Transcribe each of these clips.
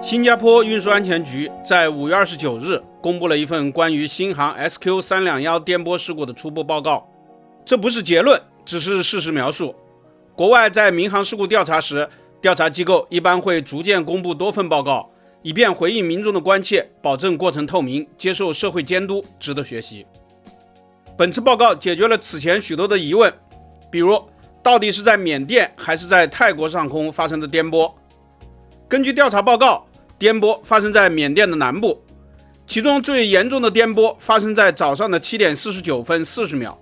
新加坡运输安全局在5月29日公布了一份关于新航 SQ321颠簸事故的初步报告。这不是结论，只是事实描述。国外在民航事故调查时，调查机构一般会逐渐公布多份报告，以便回应民众的关切，保证过程透明，接受社会监督，值得学习。本次报告解决了此前许多的疑问，比如到底是在缅甸还是在泰国上空发生的颠簸。根据调查报告，颠簸发生在缅甸的南部，其中最严重的颠簸发生在早上的7点49分40秒，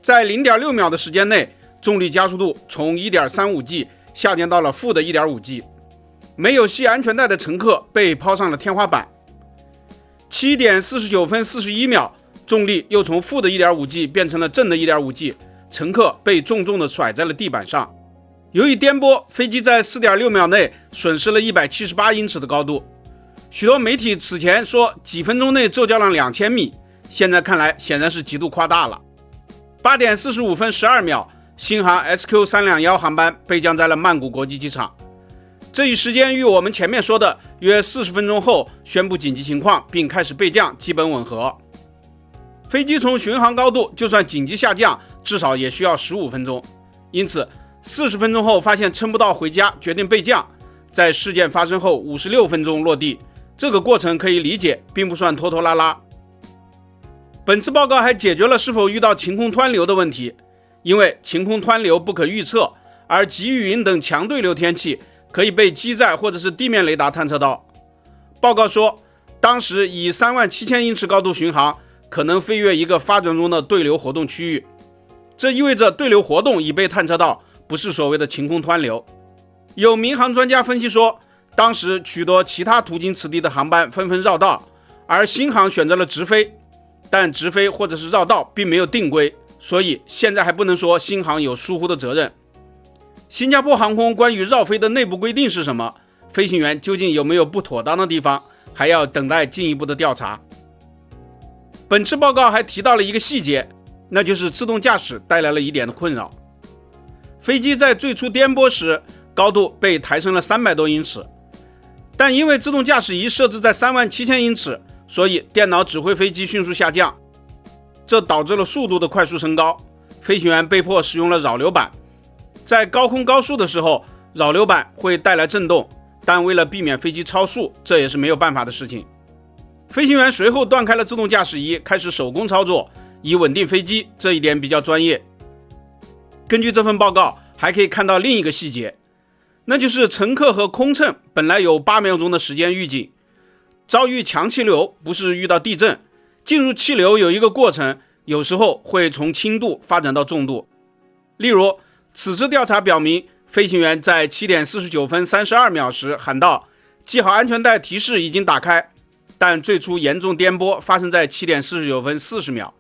在 0.6 秒的时间内，重力加速度从 1.35G 下降到了负的 1.5G， 没有系安全带的乘客被抛上了天花板。7点49分41秒，重力又从负的 1.5G 变成了正的 1.5G， 乘客被重重地甩在了地板上。由于颠簸，飞机在 4.6 秒内损失了178英尺的高度。许多媒体此前说几分钟内骤降了2000米，现在看来显然是极度夸大了。8点45分12秒，新航 SQ321 航班备降在了曼谷国际机场。这一时间与我们前面说的约40分钟后宣布紧急情况并开始备降基本吻合。飞机从巡航高度就算紧急下降，至少也需要15分钟，因此40分钟后发现撑不到回家，决定备降，在事件发生后56分钟落地。这个过程可以理解，并不算拖拖拉拉。本次报告还解决了是否遇到晴空湍流的问题，因为晴空湍流不可预测，而急雨云等强对流天气可以被机载或者是地面雷达探测到。报告说，当时以37000英尺高度巡航，可能飞越一个发展中的对流活动区域，这意味着对流活动已被探测到，不是所谓的晴空湍流。有民航专家分析说，当时许多其他途经此地的航班纷纷绕道，而新航选择了直飞，但直飞或者是绕道并没有定规，所以现在还不能说新航有疏忽的责任。新加坡航空关于绕飞的内部规定是什么？飞行员究竟有没有不妥当的地方，还要等待进一步的调查。本次报告还提到了一个细节，那就是自动驾驶带来了一点的困扰。飞机在最初颠簸时，高度被抬升了300多英尺，但因为自动驾驶仪设置在37000英尺，所以电脑指挥飞机迅速下降，这导致了速度的快速升高。飞行员被迫使用了扰流板，在高空高速的时候，扰流板会带来震动，但为了避免飞机超速，这也是没有办法的事情。飞行员随后断开了自动驾驶仪，开始手工操作，以稳定飞机，这一点比较专业。根据这份报告，还可以看到另一个细节，那就是乘客和空乘本来有8秒钟的时间预警，遭遇强气流不是遇到地震，进入气流有一个过程，有时候会从轻度发展到重度。例如，此次调查表明，飞行员在7点49分32秒时喊道：“系好安全带提示已经打开。”但最初严重颠簸发生在7点49分40秒。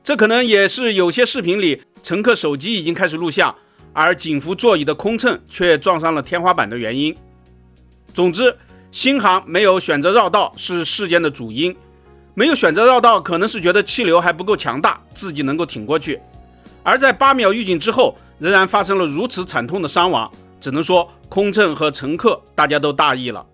这可能也是有些视频里乘客手机已经开始录像，而紧扶座椅的空乘却撞上了天花板的原因。总之，新航没有选择绕道是事件的主因，没有选择绕道可能是觉得气流还不够强大，自己能够挺过去。而在8秒预警之后，仍然发生了如此惨痛的伤亡，只能说空乘和乘客大家都大意了。